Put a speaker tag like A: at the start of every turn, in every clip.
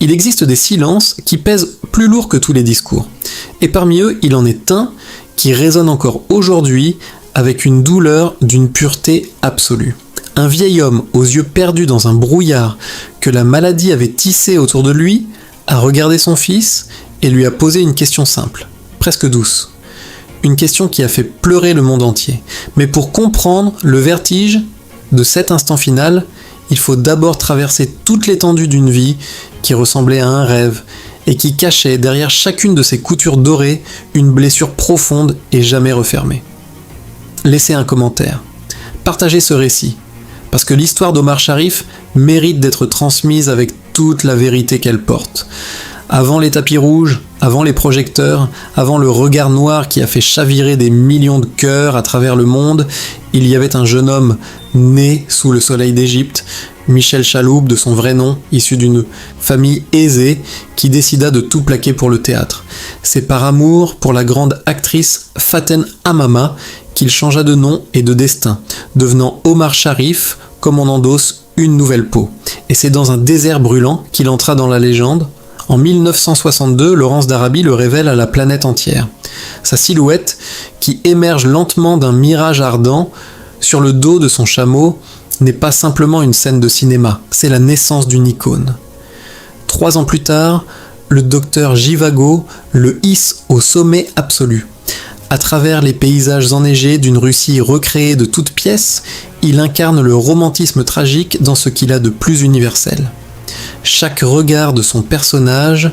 A: Il existe des silences qui pèsent plus lourd que tous les discours. Et parmi eux, il en est un qui résonne encore aujourd'hui avec une douleur d'une pureté absolue. Un vieil homme aux yeux perdus dans un brouillard que la maladie avait tissé autour de lui a regardé son fils et lui a posé une question simple, presque douce. Une question qui a fait pleurer le monde entier. Mais pour comprendre le vertige de cet instant final, il faut d'abord traverser toute l'étendue d'une vie qui ressemblait à un rêve et qui cachait derrière chacune de ses coutures dorées une blessure profonde et jamais refermée. Laissez un commentaire. Partagez ce récit, parce que l'histoire d'Omar Sharif mérite d'être transmise avec toute la vérité qu'elle porte. Avant les tapis rouges, avant les projecteurs, avant le regard noir qui a fait chavirer des millions de cœurs à travers le monde, il y avait un jeune homme né sous le soleil d'Égypte, Michel Chaloub de son vrai nom, issu d'une famille aisée, qui décida de tout plaquer pour le théâtre. C'est par amour pour la grande actrice Faten Hamama qu'il changea de nom et de destin, devenant Omar Sharif, comme on endosse une nouvelle peau. Et c'est dans un désert brûlant qu'il entra dans la légende. En 1962, Laurence d'Arabie le révèle à la planète entière. Sa silhouette, qui émerge lentement d'un mirage ardent sur le dos de son chameau, n'est pas simplement une scène de cinéma, c'est la naissance d'une icône. 3 ans plus tard, le docteur Jivago le hisse au sommet absolu. À travers les paysages enneigés d'une Russie recréée de toutes pièces, il incarne le romantisme tragique dans ce qu'il a de plus universel. Chaque regard de son personnage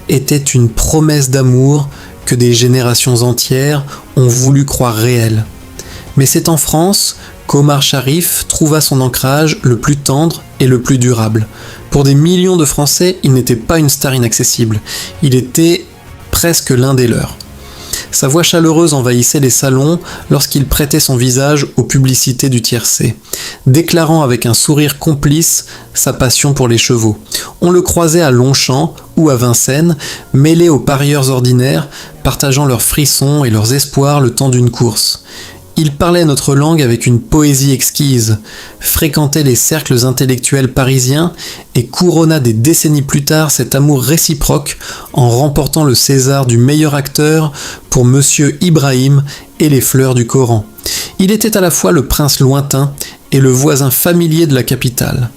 A: était une promesse d'amour que des générations entières ont voulu croire réelle. Mais c'est en France qu'Omar Sharif trouva son ancrage le plus tendre et le plus durable. Pour des millions de Français, il n'était pas une star inaccessible, il était presque l'un des leurs. Sa voix chaleureuse envahissait les salons lorsqu'il prêtait son visage aux publicités du tiercé, déclarant avec un sourire complice sa passion pour les chevaux. On le croisait à Longchamp ou à Vincennes, mêlé aux parieurs ordinaires, partageant leurs frissons et leurs espoirs le temps d'une course. Il parlait notre langue avec une poésie exquise, fréquentait les cercles intellectuels parisiens et couronna des décennies plus tard cet amour réciproque en remportant le César du meilleur acteur pour Monsieur Ibrahim et les fleurs du Coran. Il était à la fois le prince lointain et le voisin familier de la capitale.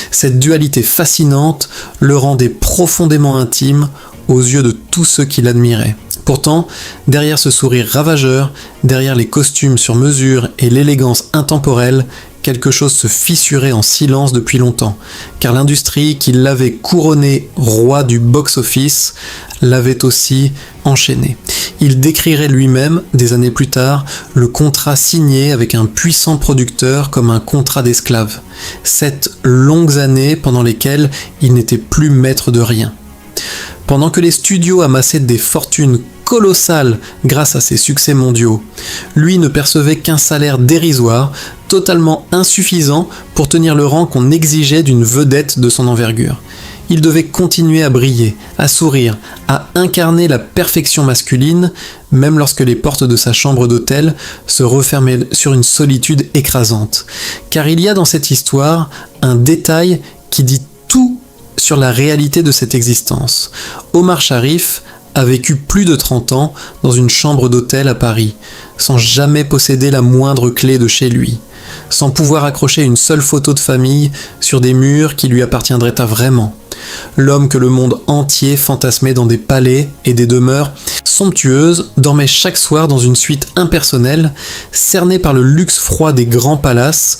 A: Cette dualité fascinante le rendait profondément intime aux yeux de tous ceux qui l'admiraient. Pourtant, derrière ce sourire ravageur, derrière les costumes sur mesure et l'élégance intemporelle, quelque chose se fissurait en silence depuis longtemps, car l'industrie qui l'avait couronné roi du box-office l'avait aussi enchaîné. Il décrirait lui-même, des années plus tard, le contrat signé avec un puissant producteur comme un contrat d'esclave. 7 longues années pendant lesquelles il n'était plus maître de rien. Pendant que les studios amassaient des fortunes colossales grâce à ses succès mondiaux, lui ne percevait qu'un salaire dérisoire, totalement insuffisant pour tenir le rang qu'on exigeait d'une vedette de son envergure. Il devait continuer à briller, à sourire, à incarner la perfection masculine, même lorsque les portes de sa chambre d'hôtel se refermaient sur une solitude écrasante. Car il y a dans cette histoire un détail qui dit tout sur la réalité de cette existence. Omar Sharif a vécu plus de 30 ans dans une chambre d'hôtel à Paris, sans jamais posséder la moindre clé de chez lui, sans pouvoir accrocher une seule photo de famille sur des murs qui lui appartiendraient à vraiment. L'homme que le monde entier fantasmait dans des palais et des demeures somptueuses dormait chaque soir dans une suite impersonnelle, cerné par le luxe froid des grands palaces,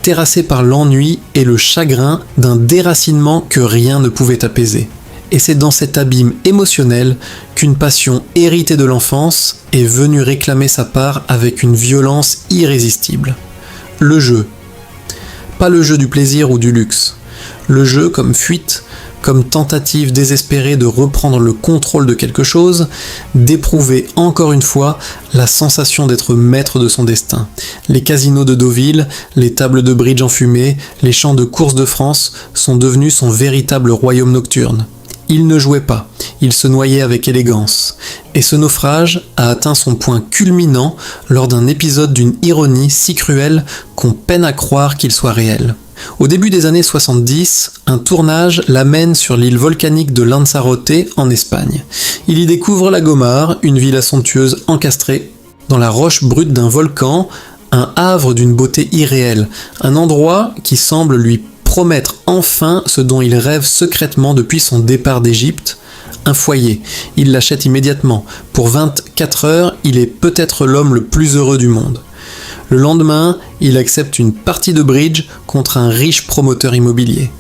A: terrassé par l'ennui et le chagrin d'un déracinement que rien ne pouvait apaiser. Et c'est dans cet abîme émotionnel qu'une passion héritée de l'enfance est venue réclamer sa part avec une violence irrésistible. Le jeu. Pas le jeu du plaisir ou du luxe. Le jeu comme fuite, comme tentative désespérée de reprendre le contrôle de quelque chose, d'éprouver encore une fois la sensation d'être maître de son destin. Les casinos de Deauville, les tables de bridge en fumée, les champs de course de France sont devenus son véritable royaume nocturne. Il ne jouait pas, il se noyait avec élégance. Et ce naufrage a atteint son point culminant lors d'un épisode d'une ironie si cruelle qu'on peine à croire qu'il soit réel. Au début des années 70, un tournage l'amène sur l'île volcanique de Lanzarote en Espagne. Il y découvre La Gomar, une villa somptueuse encastrée dans la roche brute d'un volcan, un havre d'une beauté irréelle, un endroit qui semble lui promettre enfin ce dont il rêve secrètement depuis son départ d'Égypte, un foyer. Il l'achète immédiatement. Pour 24 heures, il est peut-être l'homme le plus heureux du monde. Le lendemain, il accepte une partie de bridge contre un riche promoteur immobilier.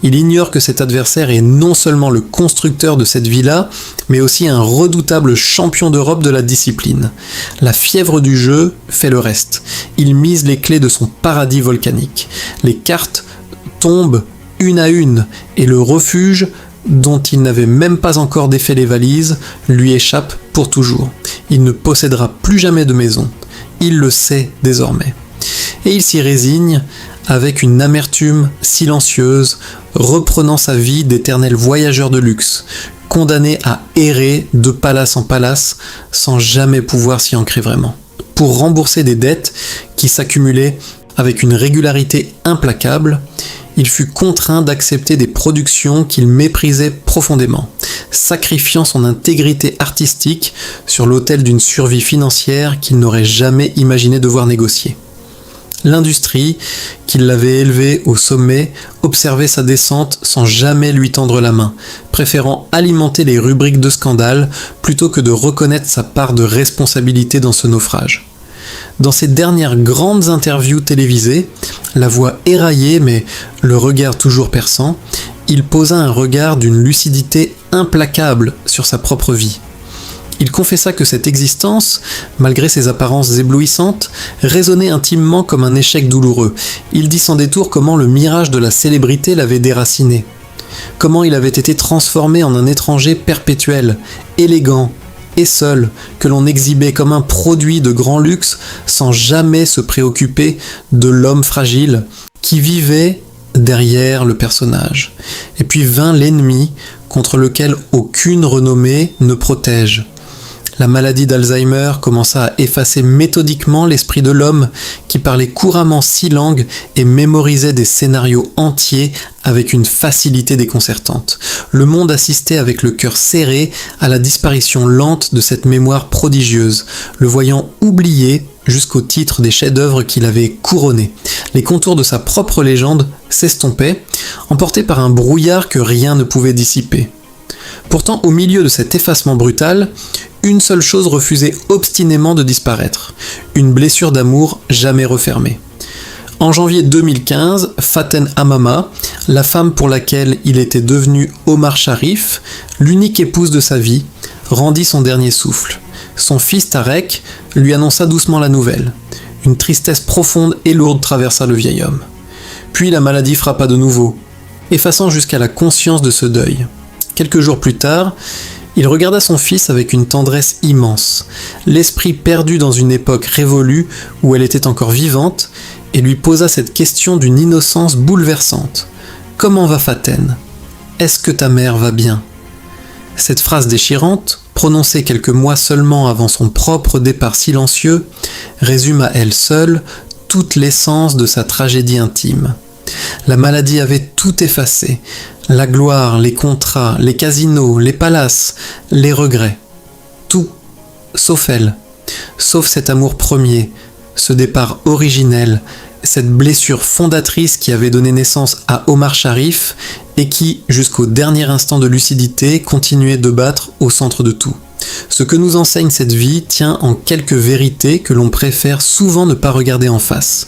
A: Il ignore que cet adversaire est non seulement le constructeur de cette villa, mais aussi un redoutable champion d'Europe de la discipline. La fièvre du jeu fait le reste. Il mise les clés de son paradis volcanique. Les cartes tombent une à une et le refuge, dont il n'avait même pas encore défait les valises, lui échappe pour toujours. Il ne possédera plus jamais de maison. Il le sait désormais. Et il s'y résigne avec une amertume silencieuse, reprenant sa vie d'éternel voyageur de luxe, condamné à errer de palace en palace sans jamais pouvoir s'y ancrer vraiment. Pour rembourser des dettes qui s'accumulaient avec une régularité implacable, il fut contraint d'accepter des productions qu'il méprisait profondément, sacrifiant son intégrité artistique sur l'autel d'une survie financière qu'il n'aurait jamais imaginé devoir négocier. L'industrie, qui l'avait élevé au sommet, observait sa descente sans jamais lui tendre la main, préférant alimenter les rubriques de scandale plutôt que de reconnaître sa part de responsabilité dans ce naufrage. Dans ses dernières grandes interviews télévisées, la voix éraillée mais le regard toujours perçant, il posa un regard d'une lucidité implacable sur sa propre vie. Il confessa que cette existence, malgré ses apparences éblouissantes, résonnait intimement comme un échec douloureux. Il dit sans détour comment le mirage de la célébrité l'avait déraciné. Comment il avait été transformé en un étranger perpétuel, élégant et seul, que l'on exhibait comme un produit de grand luxe sans jamais se préoccuper de l'homme fragile qui vivait derrière le personnage. Et puis vint l'ennemi contre lequel aucune renommée ne protège. La maladie d'Alzheimer commença à effacer méthodiquement l'esprit de l'homme qui parlait couramment 6 langues et mémorisait des scénarios entiers avec une facilité déconcertante. Le monde assistait avec le cœur serré à la disparition lente de cette mémoire prodigieuse, le voyant oublié jusqu'au titre des chefs-d'œuvre qu'il avait couronnés. Les contours de sa propre légende s'estompaient, emportés par un brouillard que rien ne pouvait dissiper. Pourtant, au milieu de cet effacement brutal, une seule chose refusait obstinément de disparaître, une blessure d'amour jamais refermée. En janvier 2015, Faten Hamama, la femme pour laquelle il était devenu Omar Sharif, l'unique épouse de sa vie, rendit son dernier souffle. Son fils Tarek lui annonça doucement la nouvelle. Une tristesse profonde et lourde traversa le vieil homme. Puis la maladie frappa de nouveau, effaçant jusqu'à la conscience de ce deuil. Quelques jours plus tard, il regarda son fils avec une tendresse immense, l'esprit perdu dans une époque révolue où elle était encore vivante, et lui posa cette question d'une innocence bouleversante. « Comment va Faten ? Est-ce que ta mère va bien ?» Cette phrase déchirante, prononcée quelques mois seulement avant son propre départ silencieux, résume à elle seule toute l'essence de sa tragédie intime. La maladie avait tout effacé. La gloire, les contrats, les casinos, les palaces, les regrets. Tout, sauf elle. Sauf cet amour premier, ce départ originel, cette blessure fondatrice qui avait donné naissance à Omar Sharif et qui, jusqu'au dernier instant de lucidité, continuait de battre au centre de tout. Ce que nous enseigne cette vie tient en quelques vérités que l'on préfère souvent ne pas regarder en face.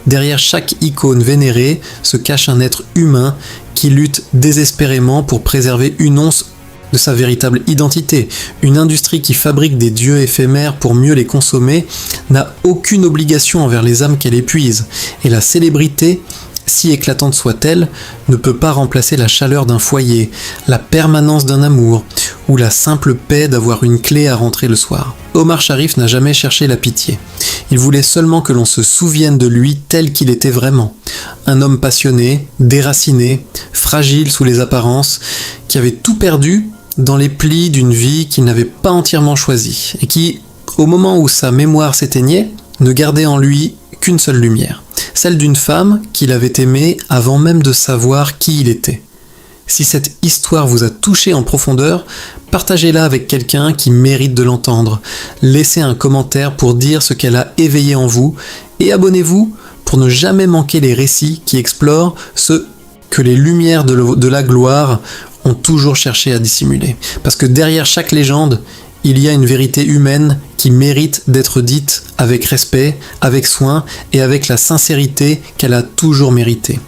A: Derrière chaque icône vénérée se cache un être humain qui lutte désespérément pour préserver une once de sa véritable identité. Une industrie qui fabrique des dieux éphémères pour mieux les consommer n'a aucune obligation envers les âmes qu'elle épuise, et la célébrité, si éclatante soit-elle, ne peut pas remplacer la chaleur d'un foyer, la permanence d'un amour, ou la simple paix d'avoir une clé à rentrer le soir. Omar Sharif n'a jamais cherché la pitié. Il voulait seulement que l'on se souvienne de lui tel qu'il était vraiment. Un homme passionné, déraciné, fragile sous les apparences, qui avait tout perdu dans les plis d'une vie qu'il n'avait pas entièrement choisie, et qui, au moment où sa mémoire s'éteignait, ne gardait en lui qu'une seule lumière, celle d'une femme qu'il avait aimée avant même de savoir qui il était. Si cette histoire vous a touché en profondeur, partagez-la avec quelqu'un qui mérite de l'entendre. Laissez un commentaire pour dire ce qu'elle a éveillé en vous et abonnez-vous pour ne jamais manquer les récits qui explorent ce que les lumières de la gloire ont toujours cherché à dissimuler. Parce que derrière chaque légende, il y a une vérité humaine qui mérite d'être dite avec respect, avec soin et avec la sincérité qu'elle a toujours méritée.